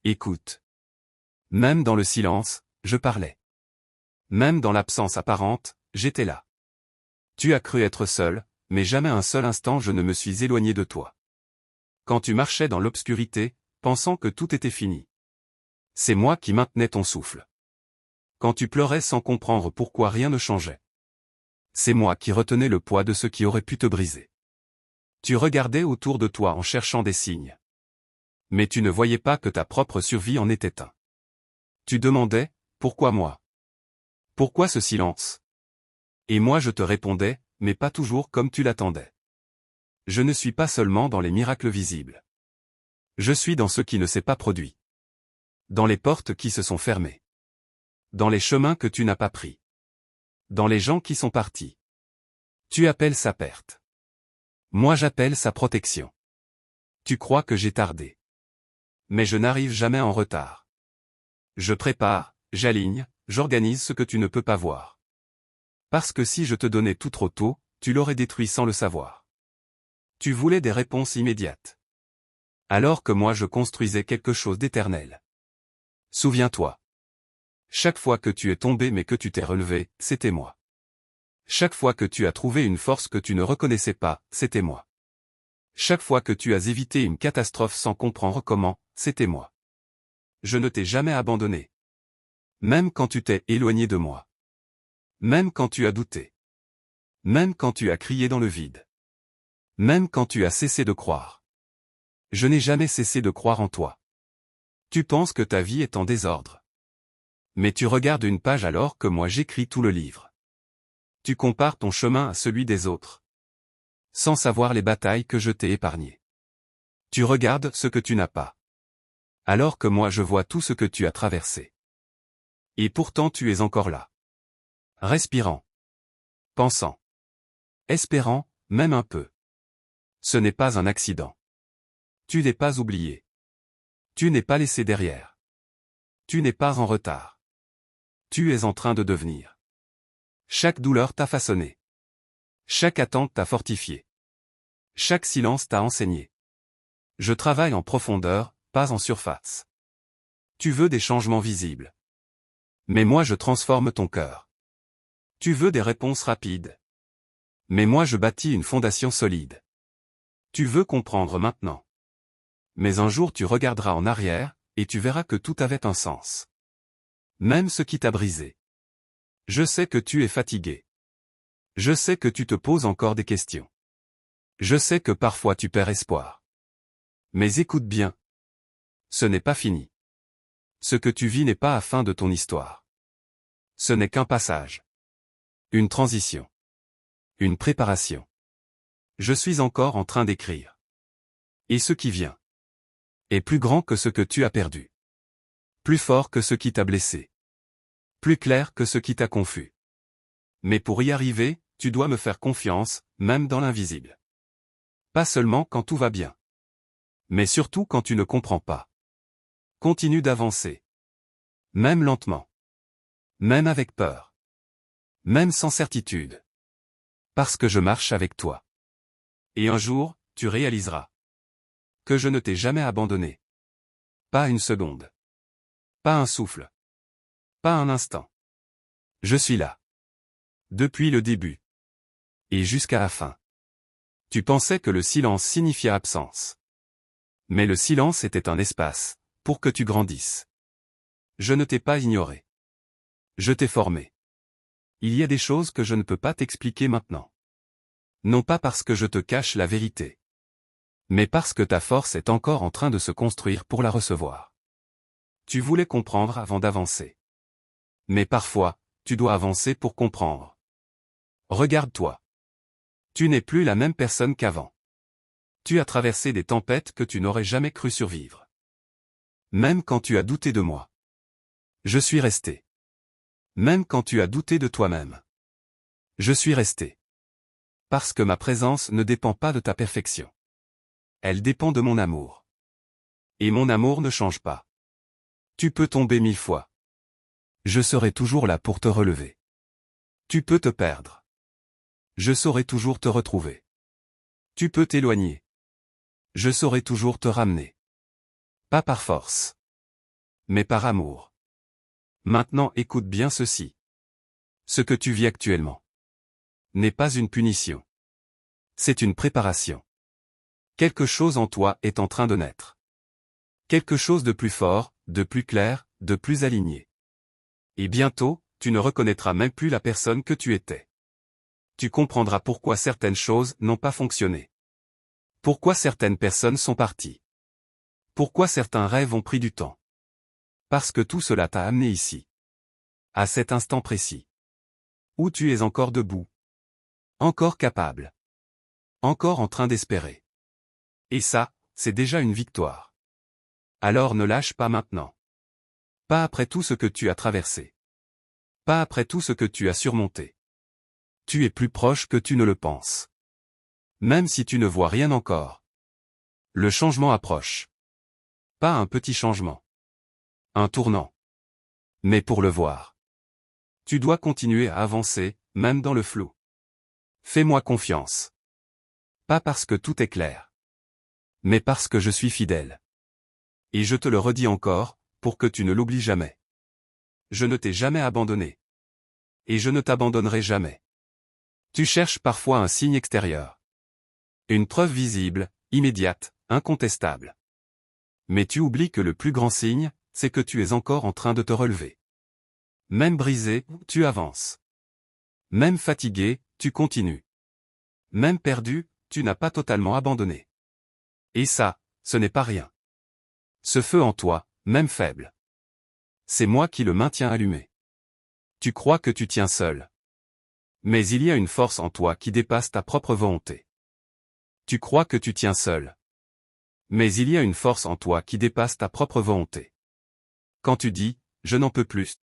Écoute. Même dans le silence, je parlais. Même dans l'absence apparente, j'étais là. Tu as cru être seul, mais jamais un seul instant je ne me suis éloigné de toi. Quand tu marchais dans l'obscurité, pensant que tout était fini. C'est moi qui maintenais ton souffle. Quand tu pleurais sans comprendre pourquoi rien ne changeait. C'est moi qui retenais le poids de ce qui aurait pu te briser. Tu regardais autour de toi en cherchant des signes. Mais tu ne voyais pas que ta propre survie en était un. Tu demandais, pourquoi moi? Pourquoi ce silence? Et moi je te répondais, mais pas toujours comme tu l'attendais. Je ne suis pas seulement dans les miracles visibles. Je suis dans ce qui ne s'est pas produit. Dans les portes qui se sont fermées. Dans les chemins que tu n'as pas pris. Dans les gens qui sont partis. Tu appelles sa perte. Moi j'appelle sa protection. Tu crois que j'ai tardé. Mais je n'arrive jamais en retard. Je prépare, j'aligne, j'organise ce que tu ne peux pas voir. Parce que si je te donnais tout trop tôt, tu l'aurais détruit sans le savoir. Tu voulais des réponses immédiates. Alors que moi je construisais quelque chose d'éternel. Souviens-toi. Chaque fois que tu es tombé mais que tu t'es relevé, c'était moi. Chaque fois que tu as trouvé une force que tu ne reconnaissais pas, c'était moi. Chaque fois que tu as évité une catastrophe sans comprendre comment, c'était moi. Je ne t'ai jamais abandonné. Même quand tu t'es éloigné de moi. Même quand tu as douté. Même quand tu as crié dans le vide. Même quand tu as cessé de croire. Je n'ai jamais cessé de croire en toi. Tu penses que ta vie est en désordre. Mais tu regardes une page alors que moi j'écris tout le livre. Tu compares ton chemin à celui des autres. Sans savoir les batailles que je t'ai épargnées. Tu regardes ce que tu n'as pas. Alors que moi je vois tout ce que tu as traversé. Et pourtant tu es encore là. Respirant. Pensant. Espérant, même un peu. Ce n'est pas un accident. Tu n'es pas oublié. Tu n'es pas laissé derrière. Tu n'es pas en retard. Tu es en train de devenir. Chaque douleur t'a façonné. Chaque attente t'a fortifié. Chaque silence t'a enseigné. Je travaille en profondeur, pas en surface. Tu veux des changements visibles. Mais moi je transforme ton cœur. Tu veux des réponses rapides. Mais moi je bâtis une fondation solide. Tu veux comprendre maintenant. Mais un jour tu regarderas en arrière, et tu verras que tout avait un sens. Même ce qui t'a brisé. Je sais que tu es fatigué. Je sais que tu te poses encore des questions. Je sais que parfois tu perds espoir. Mais écoute bien. Ce n'est pas fini. Ce que tu vis n'est pas la fin de ton histoire. Ce n'est qu'un passage. Une transition. Une préparation. Je suis encore en train d'écrire. Et ce qui vient est plus grand que ce que tu as perdu. Plus fort que ce qui t'a blessé. Plus clair que ce qui t'a confus. Mais pour y arriver, tu dois me faire confiance, même dans l'invisible. Pas seulement quand tout va bien. Mais surtout quand tu ne comprends pas. Continue d'avancer. Même lentement. Même avec peur. Même sans certitude. Parce que je marche avec toi. Et un jour, tu réaliseras que je ne t'ai jamais abandonné. Pas une seconde. Pas un souffle. Pas un instant. Je suis là. Depuis le début. Et jusqu'à la fin. Tu pensais que le silence signifiait absence. Mais le silence était un espace, pour que tu grandisses. Je ne t'ai pas ignoré. Je t'ai formé. Il y a des choses que je ne peux pas t'expliquer maintenant. Non pas parce que je te cache la vérité. Mais parce que ta force est encore en train de se construire pour la recevoir. Tu voulais comprendre avant d'avancer. Mais parfois, tu dois avancer pour comprendre. Regarde-toi. Tu n'es plus la même personne qu'avant. Tu as traversé des tempêtes que tu n'aurais jamais cru survivre. Même quand tu as douté de moi. Je suis resté. Même quand tu as douté de toi-même. Je suis resté. Parce que ma présence ne dépend pas de ta perfection. Elle dépend de mon amour. Et mon amour ne change pas. Tu peux tomber 1000 fois. Je serai toujours là pour te relever. Tu peux te perdre. Je saurai toujours te retrouver. Tu peux t'éloigner. Je saurai toujours te ramener. Pas par force. Mais par amour. Maintenant écoute bien ceci. Ce que tu vis actuellement n'est pas une punition. C'est une préparation. Quelque chose en toi est en train de naître. Quelque chose de plus fort, de plus clair, de plus aligné. Et bientôt, tu ne reconnaîtras même plus la personne que tu étais. Tu comprendras pourquoi certaines choses n'ont pas fonctionné. Pourquoi certaines personnes sont parties. Pourquoi certains rêves ont pris du temps. Parce que tout cela t'a amené ici. À cet instant précis. Où tu es encore debout. Encore capable. Encore en train d'espérer. Et ça, c'est déjà une victoire. Alors ne lâche pas maintenant. Pas après tout ce que tu as traversé. Pas après tout ce que tu as surmonté. Tu es plus proche que tu ne le penses. Même si tu ne vois rien encore. Le changement approche. Pas un petit changement. Un tournant. Mais pour le voir. Tu dois continuer à avancer, même dans le flou. Fais-moi confiance. Pas parce que tout est clair. Mais parce que je suis fidèle. Et je te le redis encore, pour que tu ne l'oublies jamais. Je ne t'ai jamais abandonné. Et je ne t'abandonnerai jamais. Tu cherches parfois un signe extérieur. Une preuve visible, immédiate, incontestable. Mais tu oublies que le plus grand signe, c'est que tu es encore en train de te relever. Même brisé, tu avances. Même fatigué, tu continues. Même perdu, tu n'as pas totalement abandonné. Et ça, ce n'est pas rien. Ce feu en toi, même faible. C'est moi qui le maintiens allumé. Tu crois que tu tiens seul. Mais il y a une force en toi qui dépasse ta propre volonté. Tu crois que tu tiens seul. Mais il y a une force en toi qui dépasse ta propre volonté. Quand tu dis, je n'en peux plus.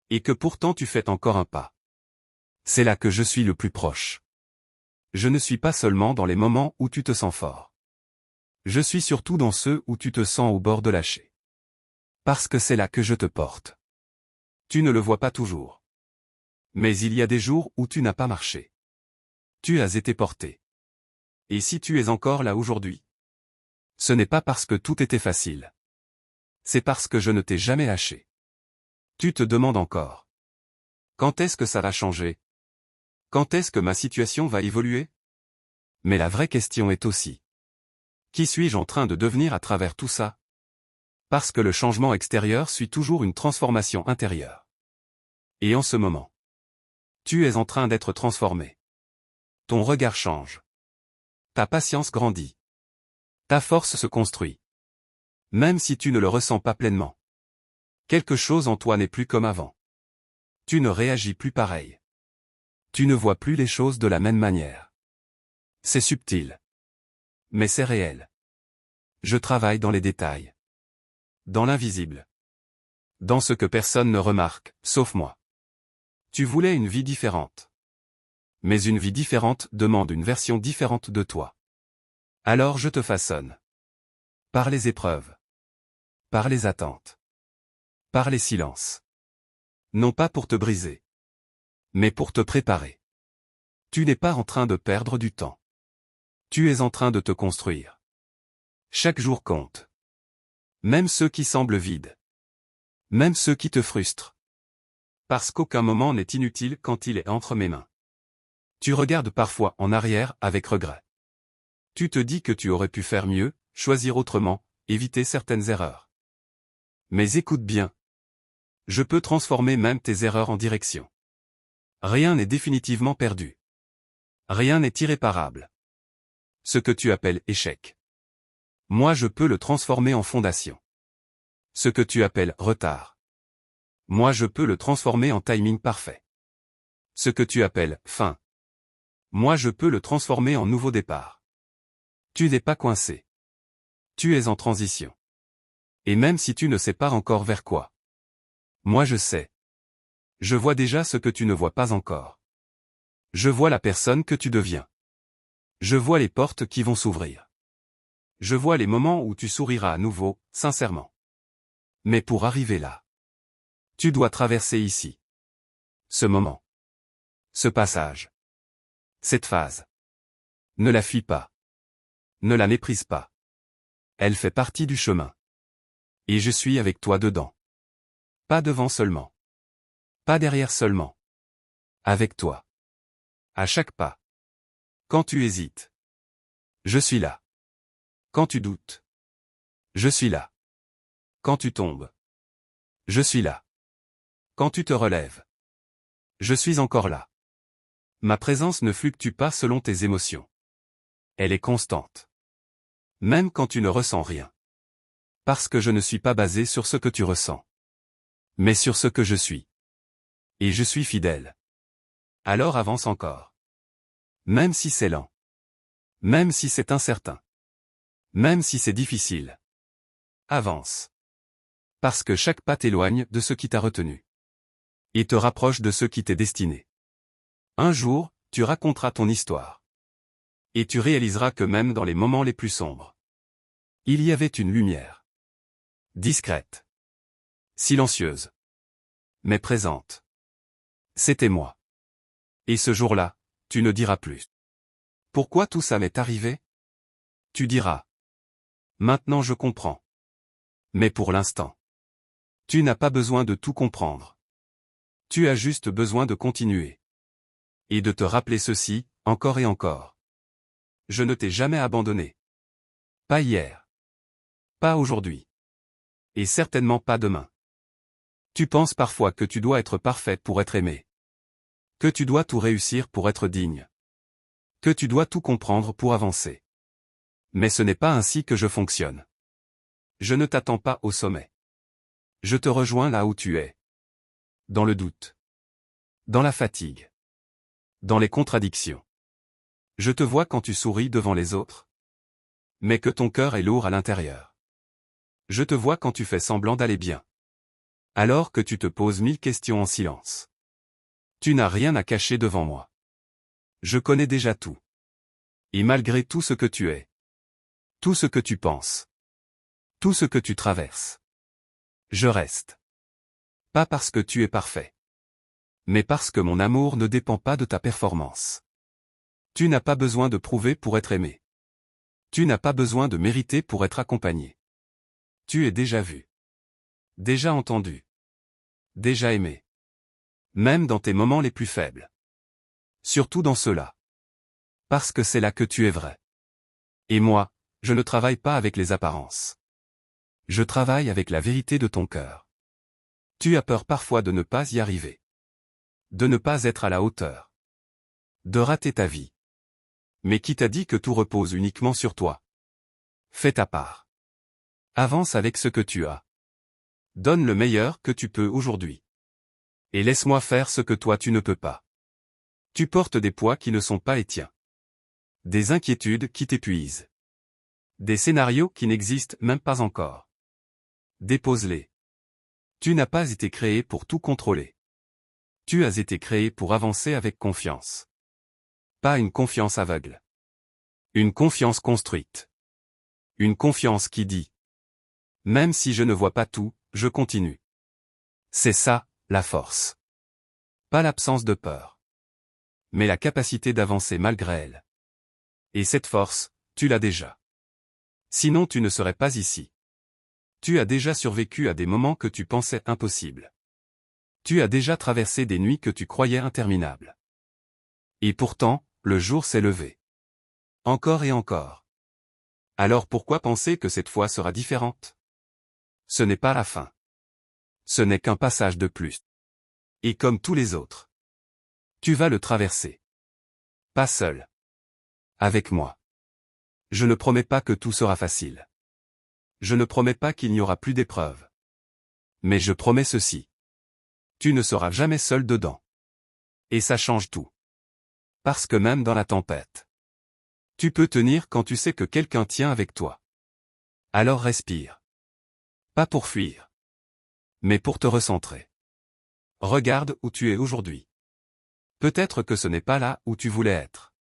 Et que pourtant tu fais encore un pas. C'est là que je suis le plus proche. Je ne suis pas seulement dans les moments où tu te sens fort. Je suis surtout dans ceux où tu te sens au bord de lâcher. Parce que c'est là que je te porte. Tu ne le vois pas toujours. Mais il y a des jours où tu n'as pas marché. Tu as été porté. Et si tu es encore là aujourd'hui? Ce n'est pas parce que tout était facile. C'est parce que je ne t'ai jamais lâché. Tu te demandes encore. Quand est-ce que ça va changer? Quand est-ce que ma situation va évoluer? Mais la vraie question est aussi. Qui suis-je en train de devenir à travers tout ça? Parce que le changement extérieur suit toujours une transformation intérieure. Et en ce moment, tu es en train d'être transformé. Ton regard change. Ta patience grandit. Ta force se construit. Même si tu ne le ressens pas pleinement. Quelque chose en toi n'est plus comme avant. Tu ne réagis plus pareil. Tu ne vois plus les choses de la même manière. C'est subtil. Mais c'est réel. Je travaille dans les détails. Dans l'invisible. Dans ce que personne ne remarque, sauf moi. Tu voulais une vie différente. Mais une vie différente demande une version différente de toi. Alors je te façonne. Par les épreuves. Par les attentes. Par les silences. Non pas pour te briser. Mais pour te préparer. Tu n'es pas en train de perdre du temps. Tu es en train de te construire. Chaque jour compte. Même ceux qui semblent vides. Même ceux qui te frustrent. Parce qu'aucun moment n'est inutile quand il est entre mes mains. Tu regardes parfois en arrière avec regret. Tu te dis que tu aurais pu faire mieux, choisir autrement, éviter certaines erreurs. Mais écoute bien. Je peux transformer même tes erreurs en direction. Rien n'est définitivement perdu. Rien n'est irréparable. Ce que tu appelles échec. Moi je peux le transformer en fondation. Ce que tu appelles retard. Moi je peux le transformer en timing parfait. Ce que tu appelles fin. Moi je peux le transformer en nouveau départ. Tu n'es pas coincé. Tu es en transition. Et même si tu ne sais pas encore vers quoi. Moi je sais. Je vois déjà ce que tu ne vois pas encore. Je vois la personne que tu deviens. Je vois les portes qui vont s'ouvrir. Je vois les moments où tu souriras à nouveau, sincèrement. Mais pour arriver là, tu dois traverser ici. Ce moment. Ce passage. Cette phase. Ne la fuis pas. Ne la méprise pas. Elle fait partie du chemin. Et je suis avec toi dedans. Pas devant seulement. Pas derrière seulement. Avec toi. À chaque pas. Quand tu hésites. Je suis là. Quand tu doutes. Je suis là. Quand tu tombes. Je suis là. Quand tu te relèves. Je suis encore là. Ma présence ne fluctue pas selon tes émotions. Elle est constante. Même quand tu ne ressens rien. Parce que je ne suis pas basé sur ce que tu ressens. Mais sur ce que je suis. Et je suis fidèle. Alors avance encore. Même si c'est lent. Même si c'est incertain. Même si c'est difficile. Avance. Parce que chaque pas t'éloigne de ce qui t'a retenu. Et te rapproche de ce qui t'est destiné. Un jour, tu raconteras ton histoire. Et tu réaliseras que même dans les moments les plus sombres, il y avait une lumière. Discrète. Silencieuse. Mais présente. C'était moi. Et ce jour-là, tu ne diras plus. Pourquoi tout ça m'est arrivé? Tu diras. Maintenant je comprends. Mais pour l'instant. Tu n'as pas besoin de tout comprendre. Tu as juste besoin de continuer. Et de te rappeler ceci, encore et encore. Je ne t'ai jamais abandonné. Pas hier. Pas aujourd'hui. Et certainement pas demain. Tu penses parfois que tu dois être parfaite pour être aimée. Que tu dois tout réussir pour être digne. Que tu dois tout comprendre pour avancer. Mais ce n'est pas ainsi que je fonctionne. Je ne t'attends pas au sommet. Je te rejoins là où tu es. Dans le doute. Dans la fatigue. Dans les contradictions. Je te vois quand tu souris devant les autres. Mais que ton cœur est lourd à l'intérieur. Je te vois quand tu fais semblant d'aller bien. Alors que tu te poses 1000 questions en silence. Tu n'as rien à cacher devant moi. Je connais déjà tout. Et malgré tout ce que tu es. Tout ce que tu penses. Tout ce que tu traverses. Je reste. Pas parce que tu es parfait. Mais parce que mon amour ne dépend pas de ta performance. Tu n'as pas besoin de prouver pour être aimé. Tu n'as pas besoin de mériter pour être accompagné. Tu es déjà vu. Déjà entendu. Déjà aimé. Même dans tes moments les plus faibles. Surtout dans ceux-là. Parce que c'est là que tu es vrai. Et moi, je ne travaille pas avec les apparences. Je travaille avec la vérité de ton cœur. Tu as peur parfois de ne pas y arriver. De ne pas être à la hauteur. De rater ta vie. Mais qui t'a dit que tout repose uniquement sur toi? Fais ta part. Avance avec ce que tu as. Donne le meilleur que tu peux aujourd'hui. Et laisse-moi faire ce que toi tu ne peux pas. Tu portes des poids qui ne sont pas les tiens. Des inquiétudes qui t'épuisent. Des scénarios qui n'existent même pas encore. Dépose-les. Tu n'as pas été créé pour tout contrôler. Tu as été créé pour avancer avec confiance. Pas une confiance aveugle. Une confiance construite. Une confiance qui dit. Même si je ne vois pas tout, je continue. C'est ça, la force. Pas l'absence de peur. Mais la capacité d'avancer malgré elle. Et cette force, tu l'as déjà. Sinon tu ne serais pas ici. Tu as déjà survécu à des moments que tu pensais impossibles. Tu as déjà traversé des nuits que tu croyais interminables. Et pourtant, le jour s'est levé. Encore et encore. Alors pourquoi penser que cette fois sera différente? Ce n'est pas la fin. Ce n'est qu'un passage de plus. Et comme tous les autres. Tu vas le traverser. Pas seul. Avec moi. Je ne promets pas que tout sera facile. Je ne promets pas qu'il n'y aura plus d'épreuves. Mais je promets ceci. Tu ne seras jamais seul dedans. Et ça change tout. Parce que même dans la tempête, tu peux tenir quand tu sais que quelqu'un tient avec toi. Alors respire. Pas pour fuir. Mais pour te recentrer. Regarde où tu es aujourd'hui. Peut-être que ce n'est pas là où tu voulais être.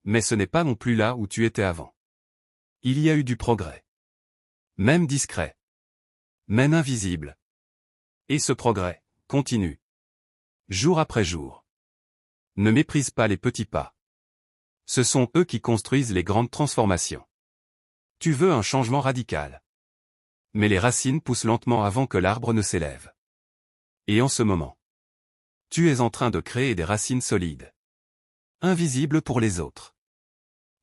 Mais ce n'est pas non plus là où tu étais avant. Il y a eu du progrès. Même discret. Même invisible. Et ce progrès continue. Jour après jour. Ne méprise pas les petits pas. Ce sont eux qui construisent les grandes transformations. Tu veux un changement radical. Mais les racines poussent lentement avant que l'arbre ne s'élève. Et en ce moment, tu es en train de créer des racines solides. Invisibles pour les autres.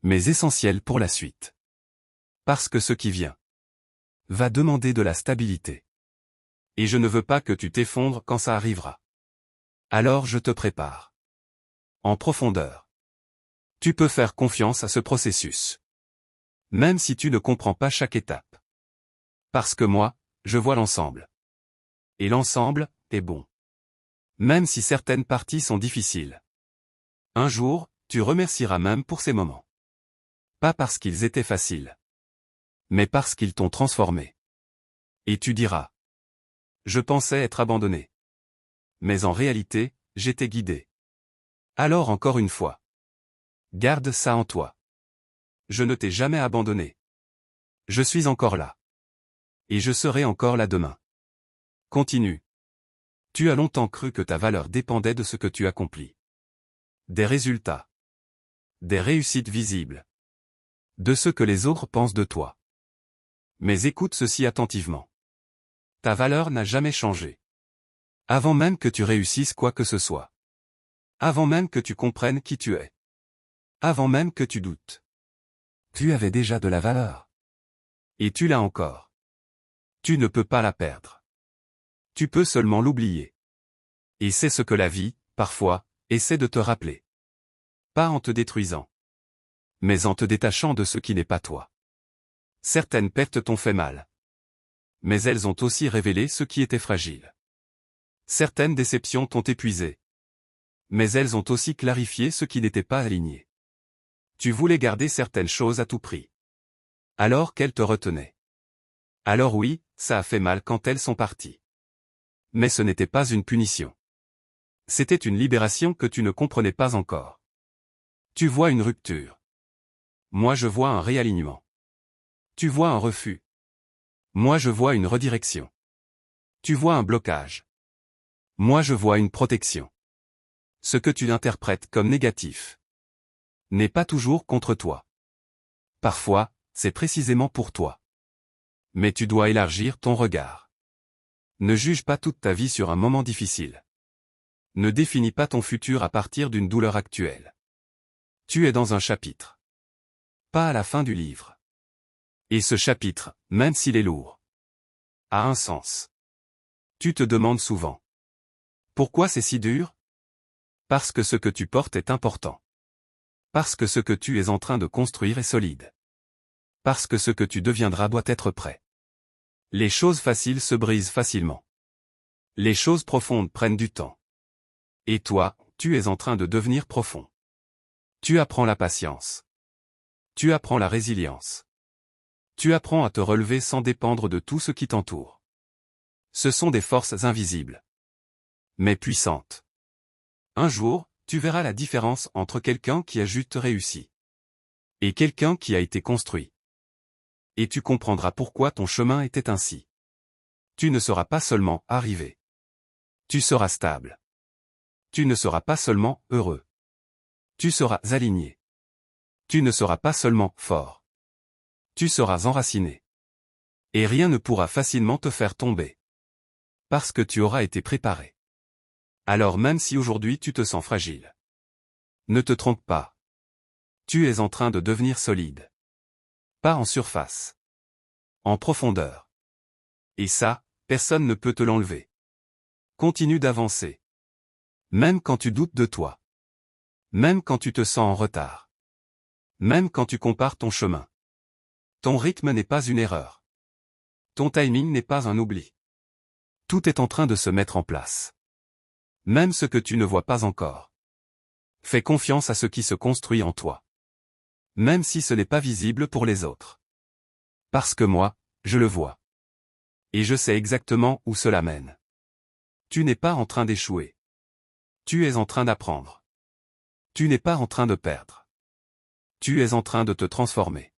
Mais essentielles pour la suite. Parce que ce qui vient va demander de la stabilité. Et je ne veux pas que tu t'effondres quand ça arrivera. Alors je te prépare. En profondeur. Tu peux faire confiance à ce processus. Même si tu ne comprends pas chaque étape. Parce que moi, je vois l'ensemble. Et l'ensemble est bon. Même si certaines parties sont difficiles. Un jour, tu remercieras même pour ces moments. Pas parce qu'ils étaient faciles. Mais parce qu'ils t'ont transformé. Et tu diras. Je pensais être abandonné. Mais en réalité, j'étais guidé. Alors encore une fois. Garde ça en toi. Je ne t'ai jamais abandonné. Je suis encore là. Et je serai encore là demain. Continue. Tu as longtemps cru que ta valeur dépendait de ce que tu accomplis. Des résultats. Des réussites visibles. De ce que les autres pensent de toi. Mais écoute ceci attentivement. Ta valeur n'a jamais changé. Avant même que tu réussisses quoi que ce soit. Avant même que tu comprennes qui tu es. Avant même que tu doutes. Tu avais déjà de la valeur. Et tu l'as encore. Tu ne peux pas la perdre. Tu peux seulement l'oublier. Et c'est ce que la vie, parfois, essaie de te rappeler. Pas en te détruisant. Mais en te détachant de ce qui n'est pas toi. Certaines pertes t'ont fait mal. Mais elles ont aussi révélé ce qui était fragile. Certaines déceptions t'ont épuisé. Mais elles ont aussi clarifié ce qui n'était pas aligné. Tu voulais garder certaines choses à tout prix. Alors qu'elles te retenaient. Alors oui, ça a fait mal quand elles sont parties. Mais ce n'était pas une punition. C'était une libération que tu ne comprenais pas encore. Tu vois une rupture. Moi je vois un réalignement. Tu vois un refus. Moi je vois une redirection. Tu vois un blocage. Moi je vois une protection. Ce que tu interprètes comme négatif n'est pas toujours contre toi. Parfois, c'est précisément pour toi. Mais tu dois élargir ton regard. Ne juge pas toute ta vie sur un moment difficile. Ne définis pas ton futur à partir d'une douleur actuelle. Tu es dans un chapitre. Pas à la fin du livre. Et ce chapitre, même s'il est lourd, a un sens. Tu te demandes souvent. Pourquoi c'est si dur? Parce que ce que tu portes est important. Parce que ce que tu es en train de construire est solide. Parce que ce que tu deviendras doit être prêt. Les choses faciles se brisent facilement. Les choses profondes prennent du temps. Et toi, tu es en train de devenir profond. Tu apprends la patience. Tu apprends la résilience. Tu apprends à te relever sans dépendre de tout ce qui t'entoure. Ce sont des forces invisibles. Mais puissantes. Un jour, tu verras la différence entre quelqu'un qui a juste réussi. Et quelqu'un qui a été construit. Et tu comprendras pourquoi ton chemin était ainsi. Tu ne seras pas seulement arrivé. Tu seras stable. Tu ne seras pas seulement heureux. Tu seras aligné. Tu ne seras pas seulement fort. Tu seras enraciné. Et rien ne pourra facilement te faire tomber. Parce que tu auras été préparé. Alors même si aujourd'hui tu te sens fragile. Ne te trompe pas. Tu es en train de devenir solide. Pas en surface. En profondeur. Et ça, personne ne peut te l'enlever. Continue d'avancer. Même quand tu doutes de toi. Même quand tu te sens en retard. Même quand tu compares ton chemin. Ton rythme n'est pas une erreur. Ton timing n'est pas un oubli. Tout est en train de se mettre en place. Même ce que tu ne vois pas encore. Fais confiance à ce qui se construit en toi. Même si ce n'est pas visible pour les autres. Parce que moi, je le vois. Et je sais exactement où cela mène. Tu n'es pas en train d'échouer. Tu es en train d'apprendre. Tu n'es pas en train de perdre. Tu es en train de te transformer.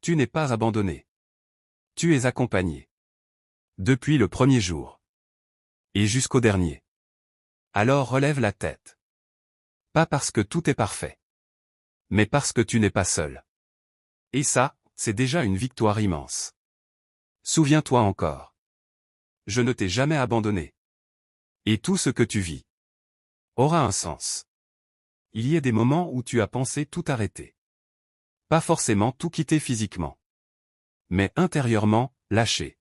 Tu n'es pas abandonné. Tu es accompagné. Depuis le premier jour. Et jusqu'au dernier. Alors relève la tête. Pas parce que tout est parfait. Mais parce que tu n'es pas seul. Et ça, c'est déjà une victoire immense. Souviens-toi encore. Je ne t'ai jamais abandonné. Et tout ce que tu vis aura un sens. Il y a des moments où tu as pensé tout arrêter. Pas forcément tout quitter physiquement. Mais intérieurement, lâcher.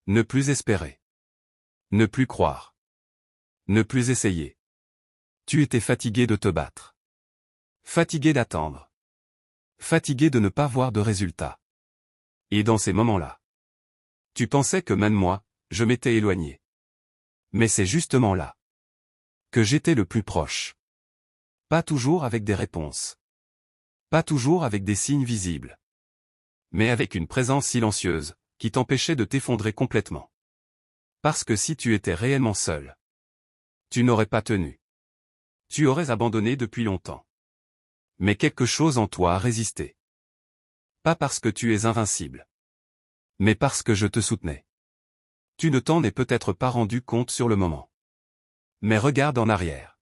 Ne plus espérer. Ne plus croire. Ne plus essayer. Tu étais fatigué de te battre. Fatigué d'attendre. Fatigué de ne pas voir de résultat. Et dans ces moments-là, tu pensais que même moi, je m'étais éloigné. Mais c'est justement là que j'étais le plus proche. Pas toujours avec des réponses. Pas toujours avec des signes visibles. Mais avec une présence silencieuse, qui t'empêchait de t'effondrer complètement. Parce que si tu étais réellement seul, tu n'aurais pas tenu. Tu aurais abandonné depuis longtemps. Mais quelque chose en toi a résisté. Pas parce que tu es invincible. Mais parce que je te soutenais. Tu ne t'en es peut-être pas rendu compte sur le moment. Mais regarde en arrière.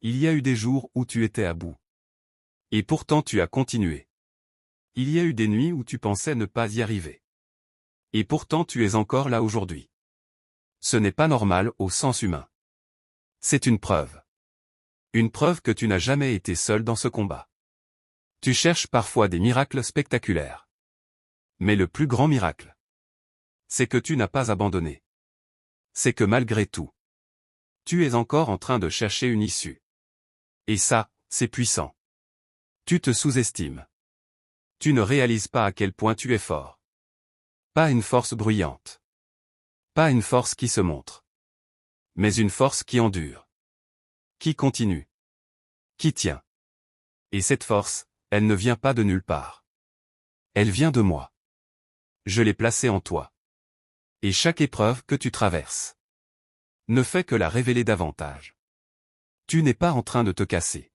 Il y a eu des jours où tu étais à bout. Et pourtant tu as continué. Il y a eu des nuits où tu pensais ne pas y arriver. Et pourtant tu es encore là aujourd'hui. Ce n'est pas normal au sens humain. C'est une preuve. Une preuve que tu n'as jamais été seul dans ce combat. Tu cherches parfois des miracles spectaculaires. Mais le plus grand miracle, c'est que tu n'as pas abandonné. C'est que malgré tout, tu es encore en train de chercher une issue. Et ça, c'est puissant. Tu te sous-estimes. Tu ne réalises pas à quel point tu es fort. Pas une force bruyante. Pas une force qui se montre. Mais une force qui endure. Qui continue. Qui tient. Et cette force, elle ne vient pas de nulle part. Elle vient de moi. Je l'ai placée en toi. Et chaque épreuve que tu traverses ne fait que la révéler davantage. Tu n'es pas en train de te casser.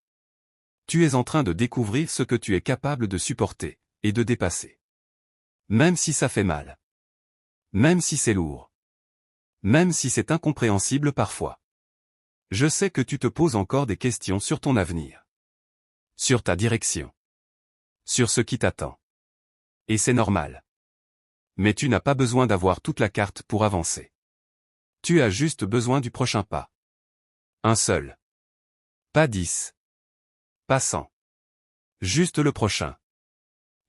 Tu es en train de découvrir ce que tu es capable de supporter, et de dépasser. Même si ça fait mal. Même si c'est lourd. Même si c'est incompréhensible parfois. Je sais que tu te poses encore des questions sur ton avenir. Sur ta direction. Sur ce qui t'attend. Et c'est normal. Mais tu n'as pas besoin d'avoir toute la carte pour avancer. Tu as juste besoin du prochain pas. Un seul. Pas 10. Pas 100. Juste le prochain.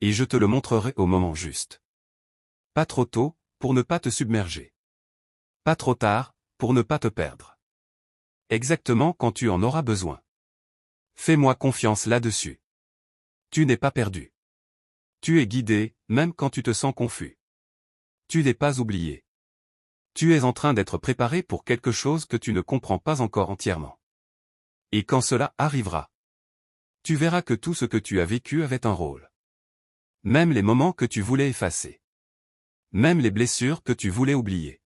Et je te le montrerai au moment juste. Pas trop tôt, pour ne pas te submerger. Pas trop tard, pour ne pas te perdre. Exactement quand tu en auras besoin. Fais-moi confiance là-dessus. Tu n'es pas perdu. Tu es guidé, même quand tu te sens confus. Tu n'es pas oublié. Tu es en train d'être préparé pour quelque chose que tu ne comprends pas encore entièrement. Et quand cela arrivera, tu verras que tout ce que tu as vécu avait un rôle. Même les moments que tu voulais effacer. Même les blessures que tu voulais oublier.